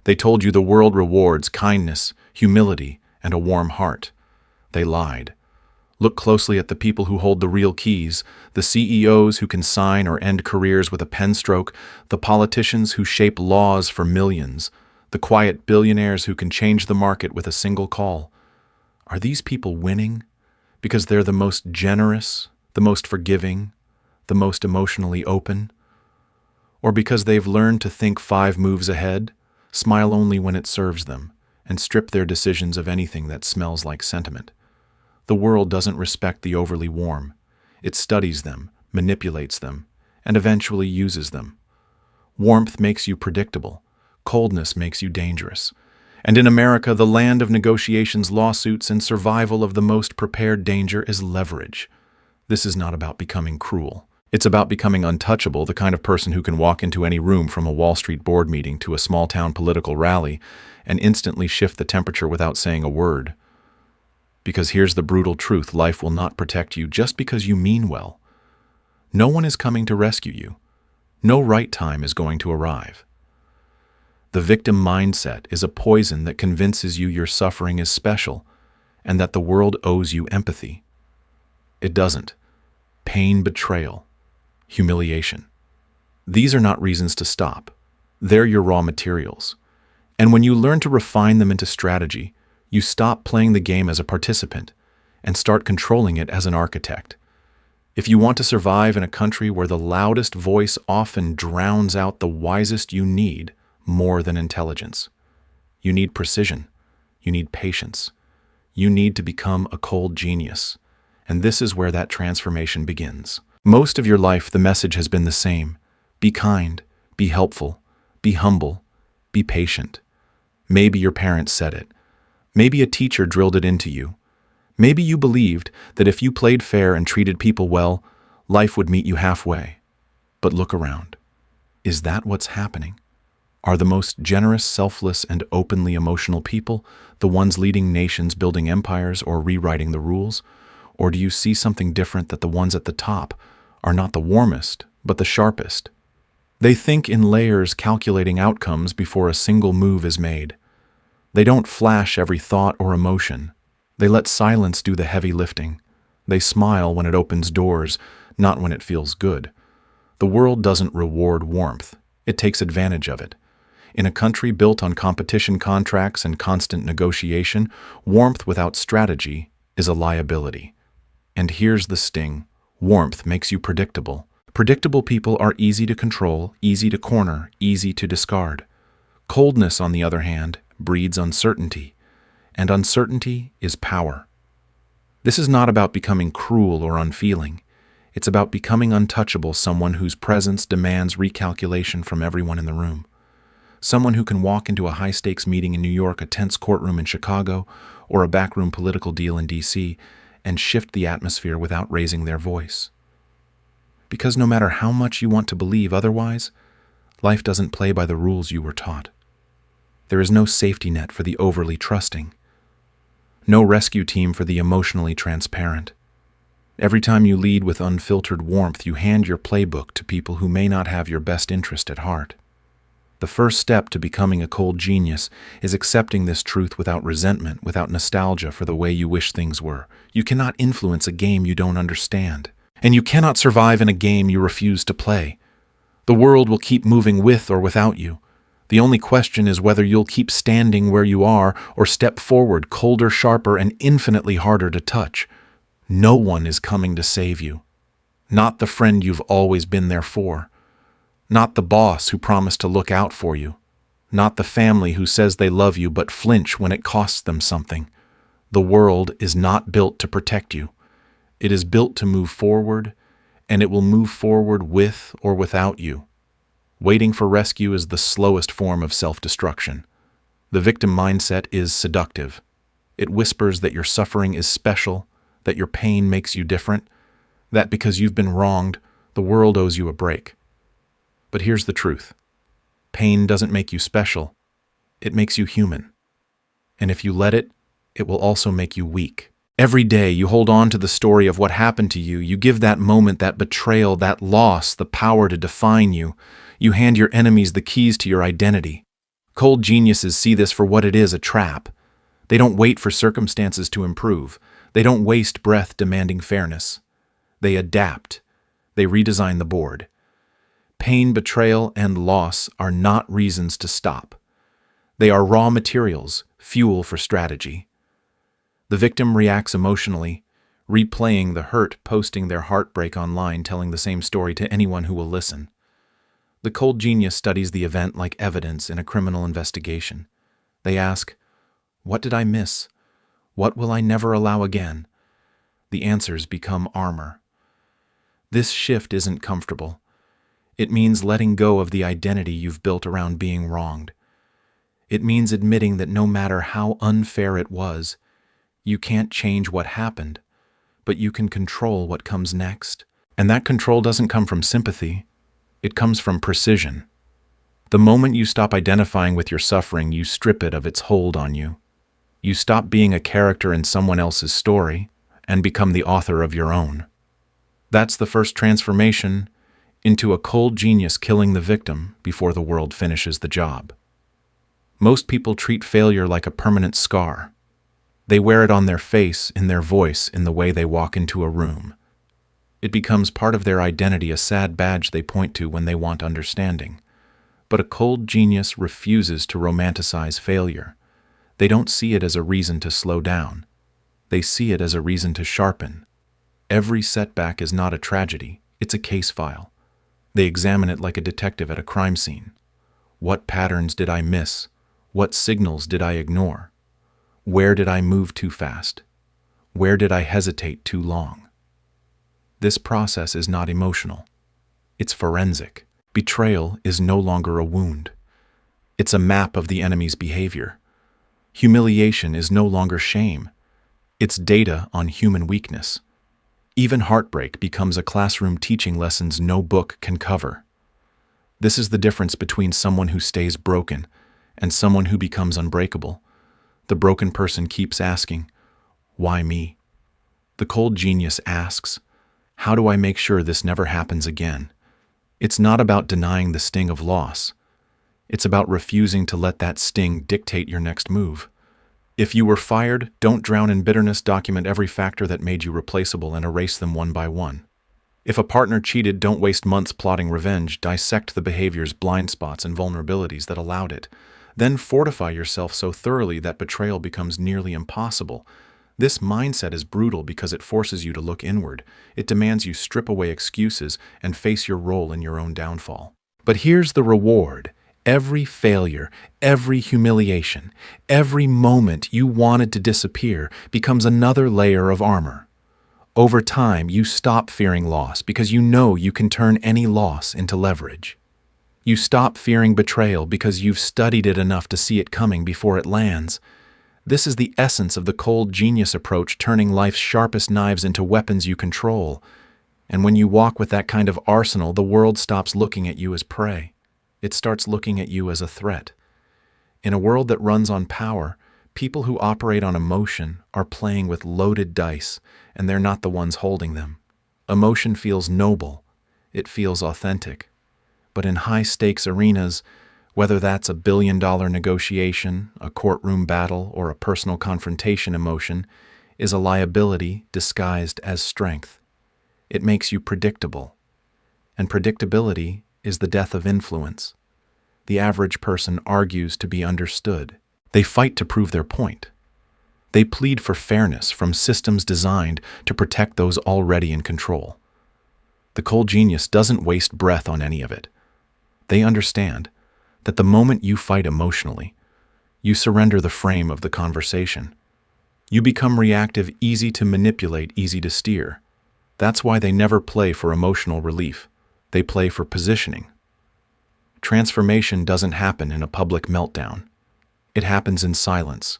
They told you the world rewards kindness, humility, and a warm heart. They lied. Look closely at the people who hold the real keys, the CEOs who can sign or end careers with a pen stroke, the politicians who shape laws for millions, the quiet billionaires who can change the market with a single call. Are these people winning because they're the most generous, the most forgiving, the most emotionally open? Or because they've learned to think 5 moves ahead, smile only when it serves them, and strip their decisions of anything that smells like sentiment? The world doesn't respect the overly warm. It studies them, manipulates them, and eventually uses them. Warmth makes you predictable. Coldness makes you dangerous. And in America, the land of negotiations, lawsuits, and survival of the most prepared danger is leverage. This is not about becoming cruel. It's about becoming untouchable, the kind of person who can walk into any room from a Wall Street board meeting to a small-town political rally and instantly shift the temperature without saying a word. Because here's the brutal truth: life will not protect you just because you mean well. No one is coming to rescue you. No right time is going to arrive. The victim mindset is a poison that convinces you your suffering is special and that the world owes you empathy. It doesn't. Pain, betrayal, humiliation. These are not reasons to stop. They're your raw materials. And when you learn to refine them into strategy, you stop playing the game as a participant and start controlling it as an architect. If you want to survive in a country where the loudest voice often drowns out the wisest, you need more than intelligence. You need precision. You need patience. You need to become a cold genius. And this is where that transformation begins. Most of your life, the message has been the same. Be kind, be helpful, be humble, be patient. Maybe your parents said it. Maybe a teacher drilled it into you. Maybe you believed that if you played fair and treated people well, life would meet you halfway. But look around. Is that what's happening? Are the most generous, selfless, and openly emotional people the ones leading nations, building empires, or rewriting the rules? Or do you see something different, that the ones at the top are not the warmest, but the sharpest? They think in layers, calculating outcomes before a single move is made. They don't flash every thought or emotion. They let silence do the heavy lifting. They smile when it opens doors, not when it feels good. The world doesn't reward warmth. It takes advantage of it. In a country built on competition, contracts, and constant negotiation, warmth without strategy is a liability. And here's the sting: warmth makes you predictable. Predictable people are easy to control, easy to corner, easy to discard. Coldness, on the other hand, breeds uncertainty, and uncertainty is power. This is not about becoming cruel or unfeeling. It's about becoming untouchable, someone whose presence demands recalculation from everyone in the room. Someone who can walk into a high-stakes meeting in New York, a tense courtroom in Chicago, or a backroom political deal in D.C., and shift the atmosphere without raising their voice. Because no matter how much you want to believe otherwise, life doesn't play by the rules you were taught. There is no safety net for the overly trusting. No rescue team for the emotionally transparent. Every time you lead with unfiltered warmth, you hand your playbook to people who may not have your best interest at heart. The first step to becoming a cold genius is accepting this truth without resentment, without nostalgia for the way you wish things were. You cannot influence a game you don't understand. And you cannot survive in a game you refuse to play. The world will keep moving with or without you. The only question is whether you'll keep standing where you are or step forward, colder, sharper, and infinitely harder to touch. No one is coming to save you. Not the friend you've always been there for. Not the boss who promised to look out for you. Not the family who says they love you but flinch when it costs them something. The world is not built to protect you. It is built to move forward, and it will move forward with or without you. Waiting for rescue is the slowest form of self-destruction. The victim mindset is seductive. It whispers that your suffering is special, that your pain makes you different, that because you've been wronged, the world owes you a break. But here's the truth. Pain doesn't make you special. It makes you human. And if you let it, it will also make you weak. Every day you hold on to the story of what happened to you. You give that moment, that betrayal, that loss, the power to define you. You hand your enemies the keys to your identity. Cold geniuses see this for what it is, a trap. They don't wait for circumstances to improve. They don't waste breath demanding fairness. They adapt. They redesign the board. Pain, betrayal, and loss are not reasons to stop. They are raw materials, fuel for strategy. The victim reacts emotionally, replaying the hurt, posting their heartbreak online, telling the same story to anyone who will listen. The cold genius studies the event like evidence in a criminal investigation. They ask, "What did I miss? What will I never allow again?" The answers become armor. This shift isn't comfortable. It means letting go of the identity you've built around being wronged. It means admitting that no matter how unfair it was, you can't change what happened, but you can control what comes next. And that control doesn't come from sympathy. It comes from precision. The moment you stop identifying with your suffering, you strip it of its hold on you. You stop being a character in someone else's story and become the author of your own. That's the first transformation into a cold genius killing the victim before the world finishes the job. Most people treat failure like a permanent scar. They wear it on their face, in their voice, in the way they walk into a room. It becomes part of their identity, a sad badge they point to when they want understanding. But a cold genius refuses to romanticize failure. They don't see it as a reason to slow down. They see it as a reason to sharpen. Every setback is not a tragedy, it's a case file. They examine it like a detective at a crime scene. What patterns did I miss? What signals did I ignore? Where did I move too fast? Where did I hesitate too long? This process is not emotional. It's forensic. Betrayal is no longer a wound. It's a map of the enemy's behavior. Humiliation is no longer shame. It's data on human weakness. Even heartbreak becomes a classroom teaching lessons no book can cover. This is the difference between someone who stays broken and someone who becomes unbreakable. The broken person keeps asking, "Why me?" The cold genius asks, "How do I make sure this never happens again?" It's not about denying the sting of loss. It's about refusing to let that sting dictate your next move. If you were fired, don't drown in bitterness. Document every factor that made you replaceable and erase them one by one. If a partner cheated, don't waste months plotting revenge. Dissect the behavior's blind spots and vulnerabilities that allowed it. Then fortify yourself so thoroughly that betrayal becomes nearly impossible. This mindset is brutal because it forces you to look inward. It demands you strip away excuses and face your role in your own downfall. But here's the reward. Every failure, every humiliation, every moment you wanted to disappear becomes another layer of armor. Over time, you stop fearing loss because you know you can turn any loss into leverage. You stop fearing betrayal because you've studied it enough to see it coming before it lands. This is the essence of the cold genius approach, turning life's sharpest knives into weapons you control. And when you walk with that kind of arsenal, the world stops looking at you as prey. It starts looking at you as a threat. In a world that runs on power, people who operate on emotion are playing with loaded dice, and they're not the ones holding them. Emotion feels noble. It feels authentic. But in high-stakes arenas, whether that's a billion-dollar negotiation, a courtroom battle, or a personal confrontation, emotion is a liability disguised as strength. It makes you predictable. And predictability is the death of influence. The average person argues to be understood. They fight to prove their point. They plead for fairness from systems designed to protect those already in control. The cold genius doesn't waste breath on any of it. They understand that the moment you fight emotionally, you surrender the frame of the conversation. You become reactive, easy to manipulate, easy to steer. That's why they never play for emotional relief. They play for positioning. Transformation doesn't happen in a public meltdown. It happens in silence.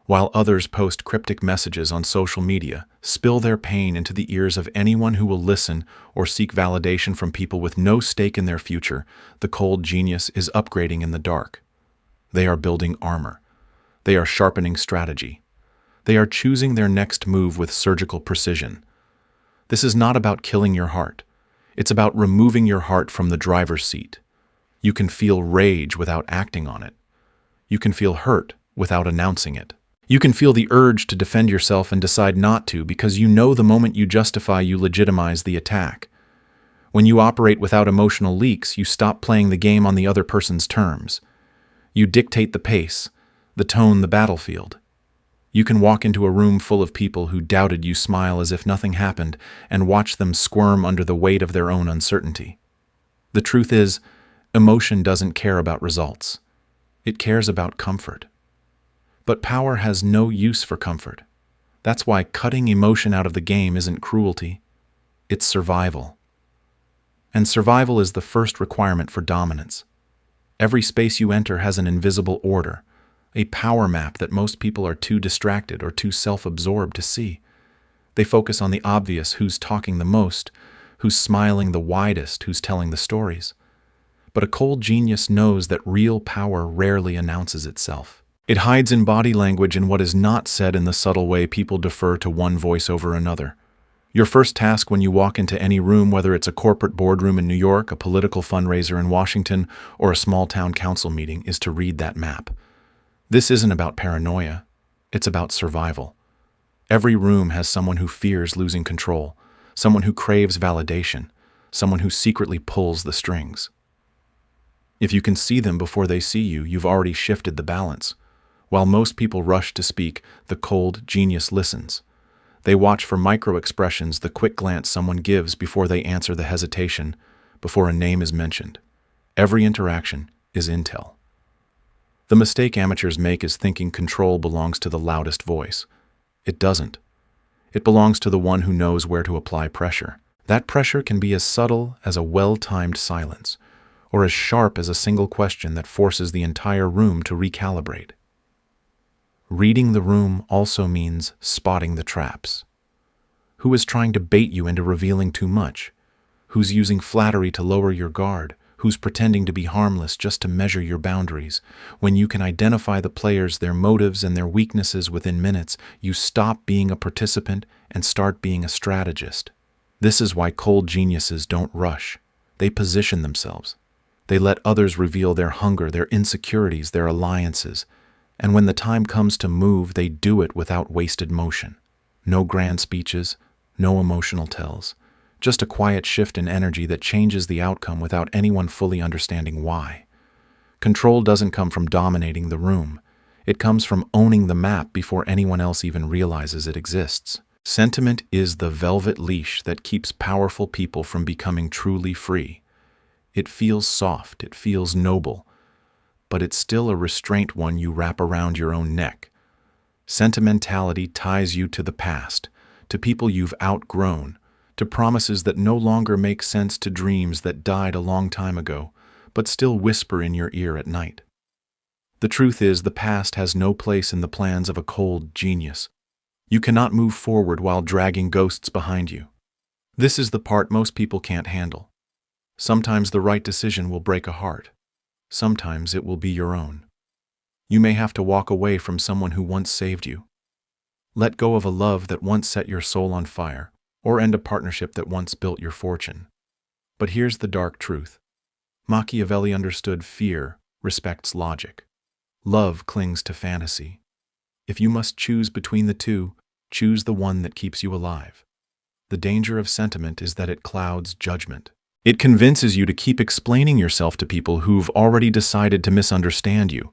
While others post cryptic messages on social media, spill their pain into the ears of anyone who will listen, or seek validation from people with no stake in their future, the cold genius is upgrading in the dark. They are building armor. They are sharpening strategy. They are choosing their next move with surgical precision. This is not about killing your heart. It's about removing your heart from the driver's seat. You can feel rage without acting on it. You can feel hurt without announcing it. You can feel the urge to defend yourself and decide not to because you know the moment you justify, you legitimize the attack. When you operate without emotional leaks, you stop playing the game on the other person's terms. You dictate the pace, the tone, the battlefield. You can walk into a room full of people who doubted you, smile as if nothing happened, and watch them squirm under the weight of their own uncertainty. The truth is, emotion doesn't care about results. It cares about comfort. But power has no use for comfort. That's why cutting emotion out of the game isn't cruelty. It's survival. And survival is the first requirement for dominance. Every space you enter has an invisible order, a power map that most people are too distracted or too self-absorbed to see. They focus on the obvious: who's talking the most, who's smiling the widest, who's telling the stories. But a cold genius knows that real power rarely announces itself. It hides in body language and what is not said, in the subtle way people defer to one voice over another. Your first task when you walk into any room, whether it's a corporate boardroom in New York, a political fundraiser in Washington, or a small town council meeting, is to read that map. This isn't about paranoia. It's about survival. Every room has someone who fears losing control, someone who craves validation, someone who secretly pulls the strings. If you can see them before they see you, you've already shifted the balance. While most people rush to speak, the cold genius listens. They watch for micro-expressions, the quick glance someone gives before they answer, the hesitation before a name is mentioned. Every interaction is intel. The mistake amateurs make is thinking control belongs to the loudest voice. It doesn't. It belongs to the one who knows where to apply pressure. That pressure can be as subtle as a well-timed silence, or as sharp as a single question that forces the entire room to recalibrate. Reading the room also means spotting the traps. Who is trying to bait you into revealing too much? Who's using flattery to lower your guard? Who's pretending to be harmless just to measure your boundaries? When you can identify the players, their motives, and their weaknesses within minutes, you stop being a participant and start being a strategist. This is why cold geniuses don't rush. They position themselves. They let others reveal their hunger, their insecurities, their alliances. And when the time comes to move, they do it without wasted motion. No grand speeches, no emotional tells. Just a quiet shift in energy that changes the outcome without anyone fully understanding why. Control doesn't come from dominating the room. It comes from owning the map before anyone else even realizes it exists. Sentiment is the velvet leash that keeps powerful people from becoming truly free. It feels soft, it feels noble, but it's still a restraint one you wrap around your own neck. Sentimentality ties you to the past, to people you've outgrown, to promises that no longer make sense, to dreams that died a long time ago, but still whisper in your ear at night. The truth is, the past has no place in the plans of a cold genius. You cannot move forward while dragging ghosts behind you. This is the part most people can't handle. Sometimes the right decision will break a heart. Sometimes it will be your own. You may have to walk away from someone who once saved you. Let go of a love that once set your soul on fire, or end a partnership that once built your fortune. But here's the dark truth. Machiavelli understood fear respects logic. Love clings to fantasy. If you must choose between the two, choose the one that keeps you alive. The danger of sentiment is that it clouds judgment. It convinces you to keep explaining yourself to people who've already decided to misunderstand you.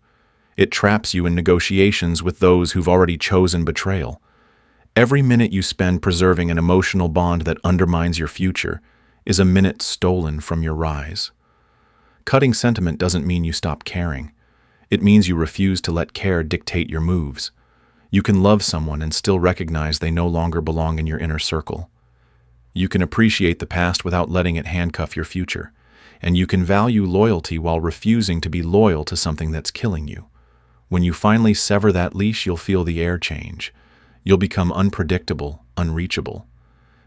It traps you in negotiations with those who've already chosen betrayal. Every minute you spend preserving an emotional bond that undermines your future is a minute stolen from your rise. Cutting sentiment doesn't mean you stop caring. It means you refuse to let care dictate your moves. You can love someone and still recognize they no longer belong in your inner circle. You can appreciate the past without letting it handcuff your future. And you can value loyalty while refusing to be loyal to something that's killing you. When you finally sever that leash, you'll feel the air change. You'll become unpredictable, unreachable.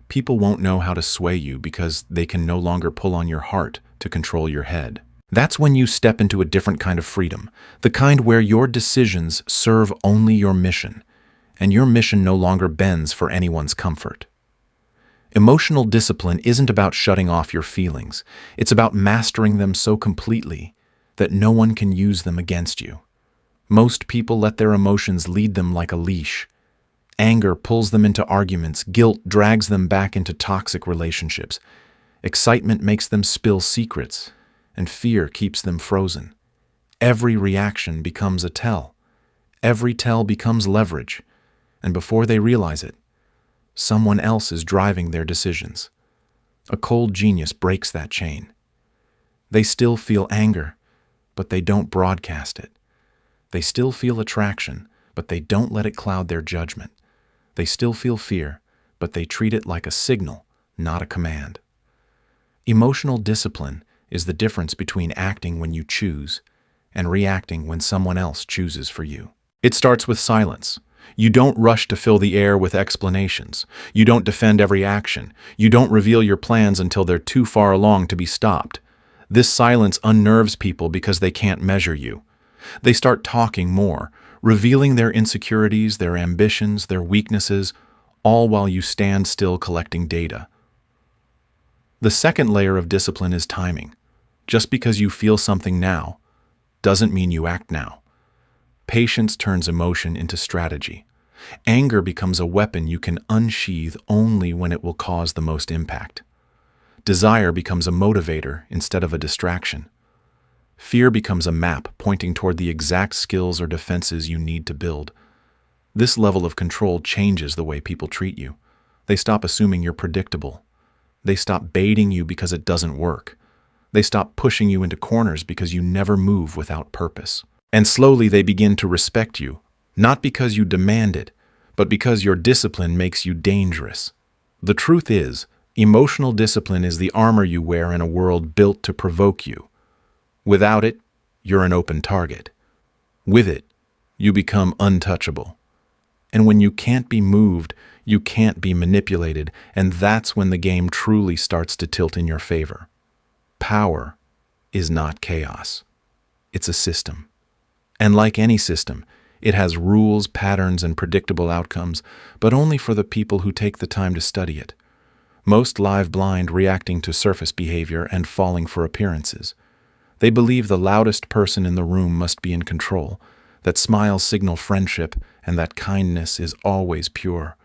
People won't know how to sway you because they can no longer pull on your heart to control your head. That's when you step into a different kind of freedom, the kind where your decisions serve only your mission, and your mission no longer bends for anyone's comfort. Emotional discipline isn't about shutting off your feelings. It's about mastering them so completely that no one can use them against you. Most people let their emotions lead them like a leash. Anger pulls them into arguments, guilt drags them back into toxic relationships, excitement makes them spill secrets, and fear keeps them frozen. Every reaction becomes a tell. Every tell becomes leverage, and before they realize it, someone else is driving their decisions. A cold genius breaks that chain. They still feel anger, but they don't broadcast it. They still feel attraction, but they don't let it cloud their judgment. They still feel fear, but they treat it like a signal, not a command. Emotional discipline is the difference between acting when you choose and reacting when someone else chooses for you. It starts with silence. You don't rush to fill the air with explanations. You don't defend every action. You don't reveal your plans until they're too far along to be stopped. This silence unnerves people because they can't measure you. They start talking more, revealing their insecurities, their ambitions, their weaknesses, all while you stand still collecting data. The second layer of discipline is timing. Just because you feel something now doesn't mean you act now. Patience turns emotion into strategy. Anger becomes a weapon you can unsheath only when it will cause the most impact. Desire becomes a motivator instead of a distraction. Fear becomes a map pointing toward the exact skills or defenses you need to build. This level of control changes the way people treat you. They stop assuming you're predictable. They stop baiting you because it doesn't work. They stop pushing you into corners because you never move without purpose. And slowly they begin to respect you, not because you demand it, but because your discipline makes you dangerous. The truth is, emotional discipline is the armor you wear in a world built to provoke you. Without it, you're an open target. With it, you become untouchable. And when you can't be moved, you can't be manipulated, and that's when the game truly starts to tilt in your favor. Power is not chaos. It's a system. And like any system, it has rules, patterns, and predictable outcomes, but only for the people who take the time to study it. Most lie blind, reacting to surface behavior and falling for appearances. They believe the loudest person in the room must be in control, that smiles signal friendship, and that kindness is always pure.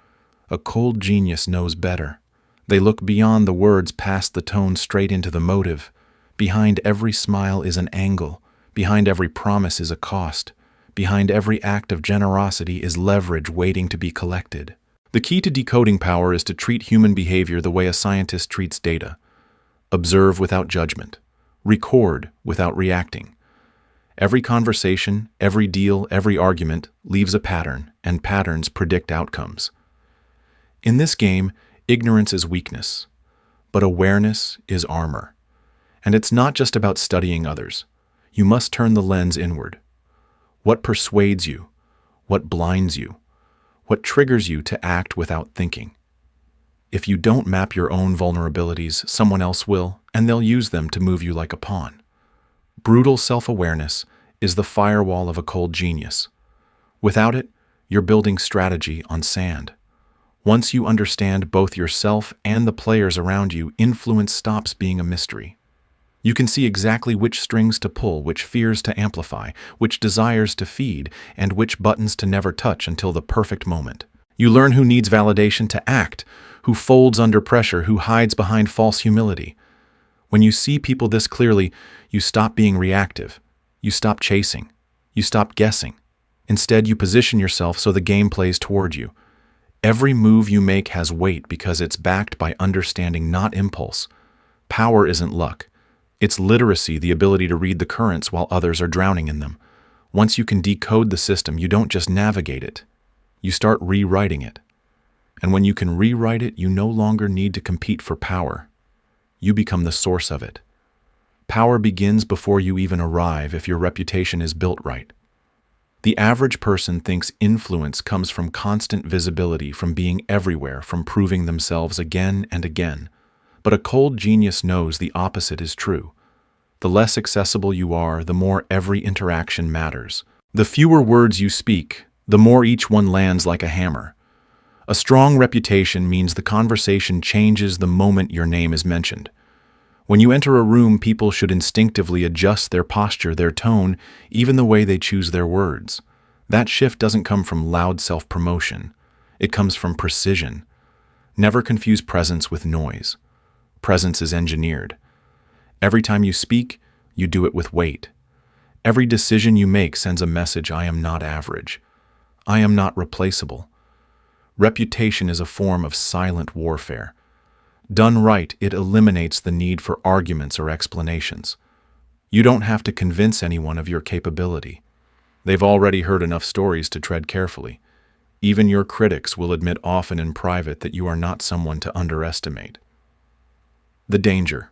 A cold genius knows better. They look beyond the words, past the tone, straight into the motive. Behind every smile is an angle. Behind every promise is a cost. Behind every act of generosity is leverage waiting to be collected. The key to decoding power is to treat human behavior the way a scientist treats data. Observe without judgment. Record without reacting. Every conversation, every deal, every argument leaves a pattern, and patterns predict outcomes. In this game, ignorance is weakness, but awareness is armor. And it's not just about studying others. You must turn the lens inward. What persuades you? What blinds you? What triggers you to act without thinking? If you don't map your own vulnerabilities, someone else will, and they'll use them to move you like a pawn. Brutal self-awareness is the firewall of a cold genius. Without it, you're building strategy on sand. Once you understand both yourself and the players around you, influence stops being a mystery. You can see exactly which strings to pull, which fears to amplify, which desires to feed, and which buttons to never touch until the perfect moment. You learn who needs validation to act, who folds under pressure, who hides behind false humility. When you see people this clearly, you stop being reactive. You stop chasing. You stop guessing. Instead, you position yourself so the game plays toward you. Every move you make has weight because it's backed by understanding, not impulse. Power isn't luck. It's literacy, the ability to read the currents while others are drowning in them. Once you can decode the system, you don't just navigate it. You start rewriting it. And when you can rewrite it, you no longer need to compete for power. You become the source of it. Power begins before you even arrive if your reputation is built right. The average person thinks influence comes from constant visibility, from being everywhere, from proving themselves again and again. But a cold genius knows the opposite is true. The less accessible you are, the more every interaction matters. The fewer words you speak, the more each one lands like a hammer. A strong reputation means the conversation changes the moment your name is mentioned. When you enter a room, people should instinctively adjust their posture, their tone, even the way they choose their words. That shift doesn't come from loud self-promotion. It comes from precision. Never confuse presence with noise. Presence is engineered. Every time you speak, you do it with weight. Every decision you make sends a message: I am not average. I am not replaceable. Reputation is a form of silent warfare. Done right, it eliminates the need for arguments or explanations. You don't have to convince anyone of your capability. They've already heard enough stories to tread carefully. Even your critics will admit often in private that you are not someone to underestimate. The danger.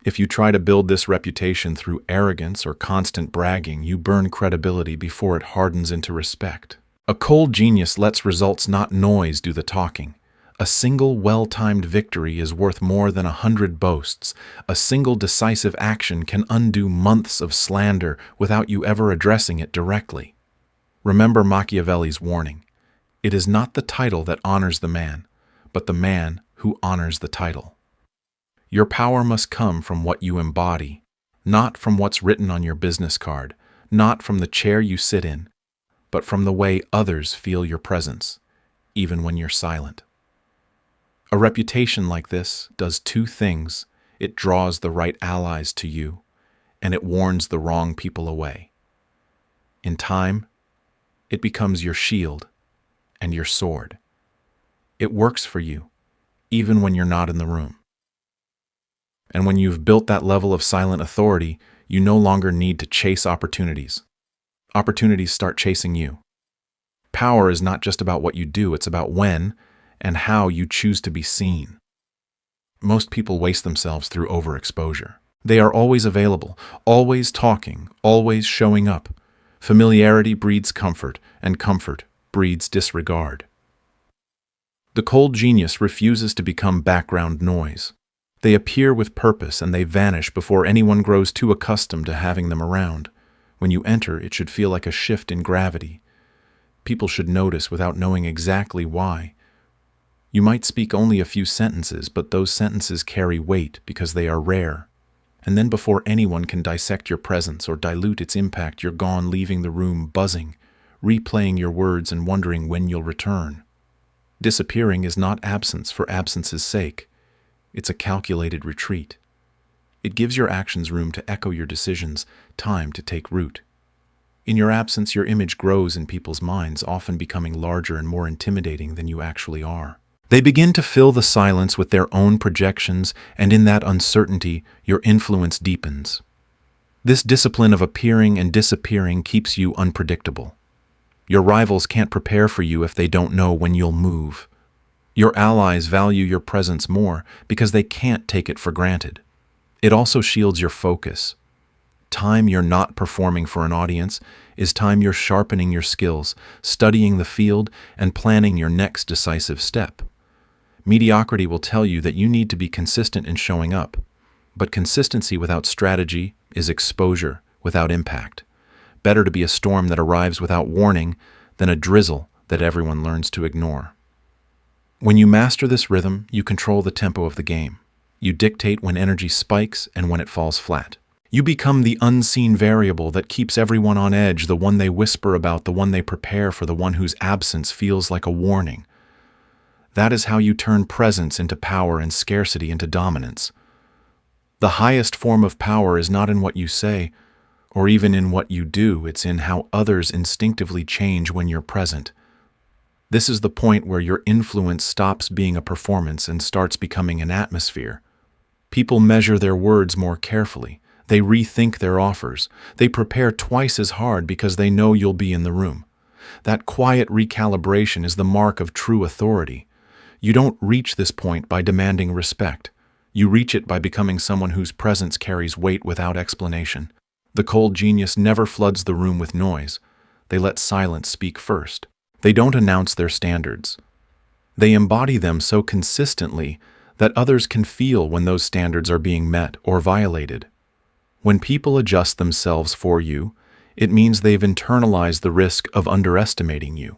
If you try to build this reputation through arrogance or constant bragging, you burn credibility before it hardens into respect. A cold genius lets results, not noise, do the talking. A single well-timed victory is worth more than 100 boasts. A single decisive action can undo months of slander without you ever addressing it directly. Remember Machiavelli's warning. It is not the title that honors the man, but the man who honors the title. Your power must come from what you embody, not from what's written on your business card, not from the chair you sit in, but from the way others feel your presence, even when you're silent. A reputation like this does two things. It draws the right allies to you, and it warns the wrong people away. In time, it becomes your shield and your sword. It works for you, even when you're not in the room. And when you've built that level of silent authority, you no longer need to chase opportunities. Opportunities start chasing you. Power is not just about what you do, it's about when and how you choose to be seen. Most people waste themselves through overexposure. They are always available, always talking, always showing up. Familiarity breeds comfort, and comfort breeds disregard. The cold genius refuses to become background noise. They appear with purpose and they vanish before anyone grows too accustomed to having them around. When you enter, it should feel like a shift in gravity. People should notice without knowing exactly why. You might speak only a few sentences, but those sentences carry weight because they are rare. And then before anyone can dissect your presence or dilute its impact, you're gone, leaving the room buzzing, replaying your words and wondering when you'll return. Disappearing is not absence for absence's sake. It's a calculated retreat. It gives your actions room to echo your decisions, time to take root. In your absence, your image grows in people's minds, often becoming larger and more intimidating than you actually are. They begin to fill the silence with their own projections, and in that uncertainty, your influence deepens. This discipline of appearing and disappearing keeps you unpredictable. Your rivals can't prepare for you if they don't know when you'll move. Your allies value your presence more because they can't take it for granted. It also shields your focus. Time you're not performing for an audience is time you're sharpening your skills, studying the field, and planning your next decisive step. Mediocrity will tell you that you need to be consistent in showing up, but consistency without strategy is exposure without impact. Better to be a storm that arrives without warning than a drizzle that everyone learns to ignore. When you master this rhythm, you control the tempo of the game. You dictate when energy spikes and when it falls flat. You become the unseen variable that keeps everyone on edge, the one they whisper about, the one they prepare for, the one whose absence feels like a warning. That is how you turn presence into power and scarcity into dominance. The highest form of power is not in what you say, or even in what you do. It's in how others instinctively change when you're present. This is the point where your influence stops being a performance and starts becoming an atmosphere. People measure their words more carefully. They rethink their offers. They prepare twice as hard because they know you'll be in the room. That quiet recalibration is the mark of true authority. You don't reach this point by demanding respect. You reach it by becoming someone whose presence carries weight without explanation. The cold genius never floods the room with noise. They let silence speak first. They don't announce their standards. They embody them so consistently that others can feel when those standards are being met or violated. When people adjust themselves for you, it means they've internalized the risk of underestimating you.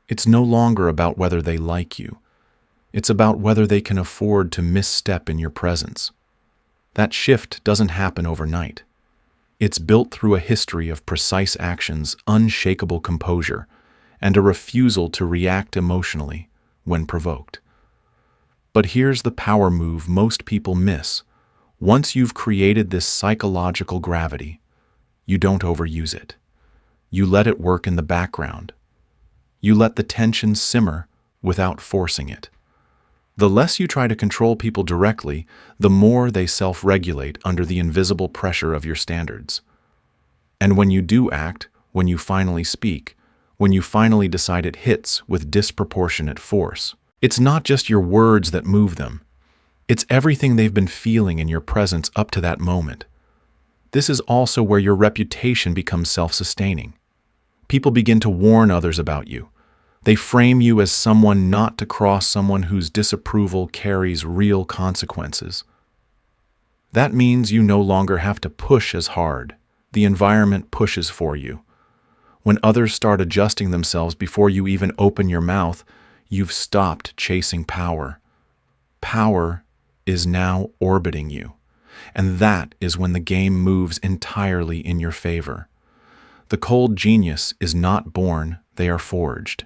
It's no longer about whether they like you. It's about whether they can afford to misstep in your presence. That shift doesn't happen overnight. It's built through a history of precise actions, unshakable composure, and a refusal to react emotionally when provoked. But here's the power move most people miss. Once you've created this psychological gravity, you don't overuse it. You let it work in the background. You let the tension simmer without forcing it. The less you try to control people directly, the more they self-regulate under the invisible pressure of your standards. And when you do act, when you finally speak, when you finally decide it hits with disproportionate force, it's not just your words that move them. It's everything they've been feeling in your presence up to that moment. This is also where your reputation becomes self-sustaining. People begin to warn others about you. They frame you as someone not to cross, someone whose disapproval carries real consequences. That means you no longer have to push as hard. The environment pushes for you. When others start adjusting themselves before you even open your mouth, you've stopped chasing power. Power is now orbiting you. And that is when the game moves entirely in your favor. The cold genius is not born, they are forged.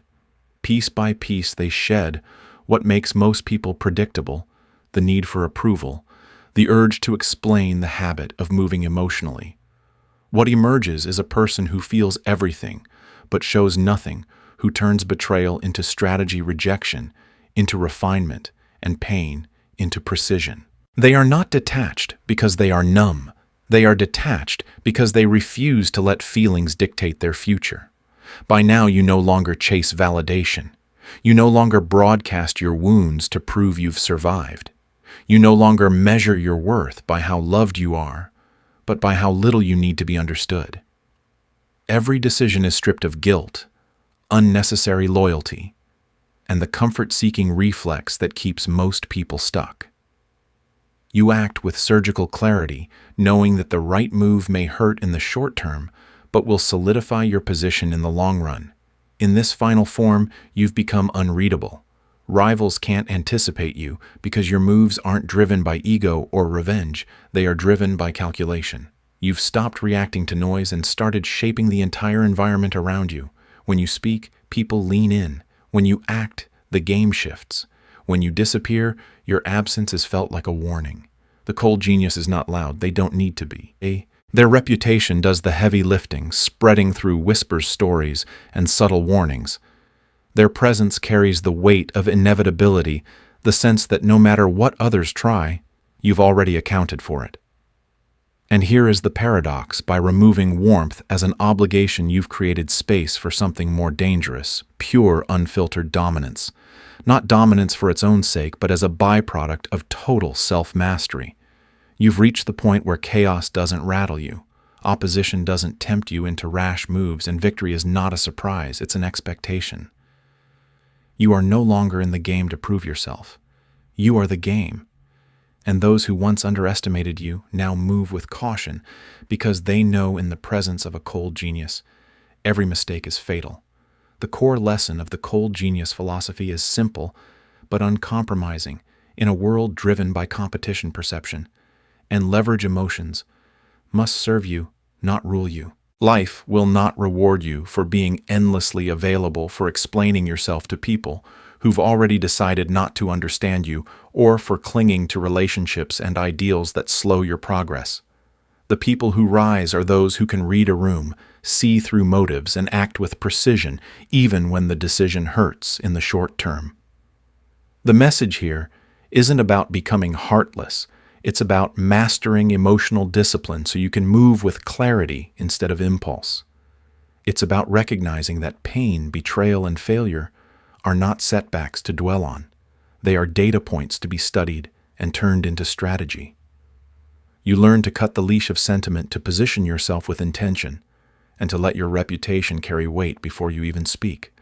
Piece by piece they shed what makes most people predictable, the need for approval, the urge to explain the habit of moving emotionally. What emerges is a person who feels everything, but shows nothing, who turns betrayal into strategy, rejection into refinement, and pain into precision. They are not detached because they are numb. They are detached because they refuse to let feelings dictate their future. By now, you no longer chase validation. You no longer broadcast your wounds to prove you've survived. You no longer measure your worth by how loved you are, but by how little you need to be understood. Every decision is stripped of guilt, unnecessary loyalty, and the comfort-seeking reflex that keeps most people stuck. You act with surgical clarity, knowing that the right move may hurt in the short term, but will solidify your position in the long run. In this final form, you've become unreadable. Rivals can't anticipate you because your moves aren't driven by ego or revenge, they are driven by calculation. You've stopped reacting to noise and started shaping the entire environment around you. When you speak, people lean in. When you act, the game shifts. When you disappear, your absence is felt like a warning. The cold genius is not loud, they don't need to be. Their reputation does the heavy lifting, spreading through whispers, stories, and subtle warnings. Their presence carries the weight of inevitability, the sense that no matter what others try, you've already accounted for it. And here is the paradox: by removing warmth as an obligation, you've created space for something more dangerous, pure, unfiltered dominance. Not dominance for its own sake, but as a byproduct of total self-mastery. You've reached the point where chaos doesn't rattle you, opposition doesn't tempt you into rash moves, and victory is not a surprise, it's an expectation. You are no longer in the game to prove yourself. You are the game. And those who once underestimated you now move with caution because they know in the presence of a cold genius, every mistake is fatal. The core lesson of the cold genius philosophy is simple but uncompromising in a world driven by competition perception and leverage emotions must serve you, not rule you. Life will not reward you for being endlessly available, for explaining yourself to people who've already decided not to understand you, or for clinging to relationships and ideals that slow your progress. The people who rise are those who can read a room, see through motives, and act with precision, even when the decision hurts in the short term. The message here isn't about becoming heartless. It's about mastering emotional discipline so you can move with clarity instead of impulse. It's about recognizing that pain, betrayal, and failure are not setbacks to dwell on. They are data points to be studied and turned into strategy. You learn to cut the leash of sentiment, to position yourself with intention, and to let your reputation carry weight before you even speak.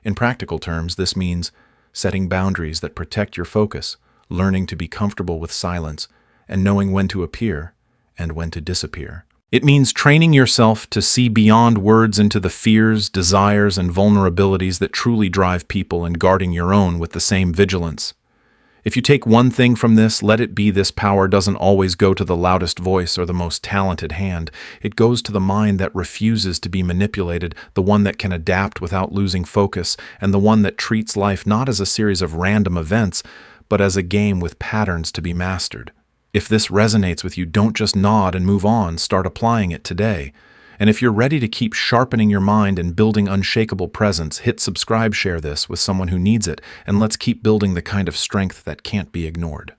In practical terms, this means setting boundaries that protect your focus, learning to be comfortable with silence, and knowing when to appear and when to disappear. It means training yourself to see beyond words into the fears, desires, and vulnerabilities that truly drive people, and guarding your own with the same vigilance. If you take one thing from this, let it be this: power doesn't always go to the loudest voice or the most talented hand. It goes to the mind that refuses to be manipulated, the one that can adapt without losing focus, and the one that treats life not as a series of random events, but as a game with patterns to be mastered. If this resonates with you, don't just nod and move on, start applying it today. And if you're ready to keep sharpening your mind and building unshakable presence, hit subscribe, share this with someone who needs it, and let's keep building the kind of strength that can't be ignored.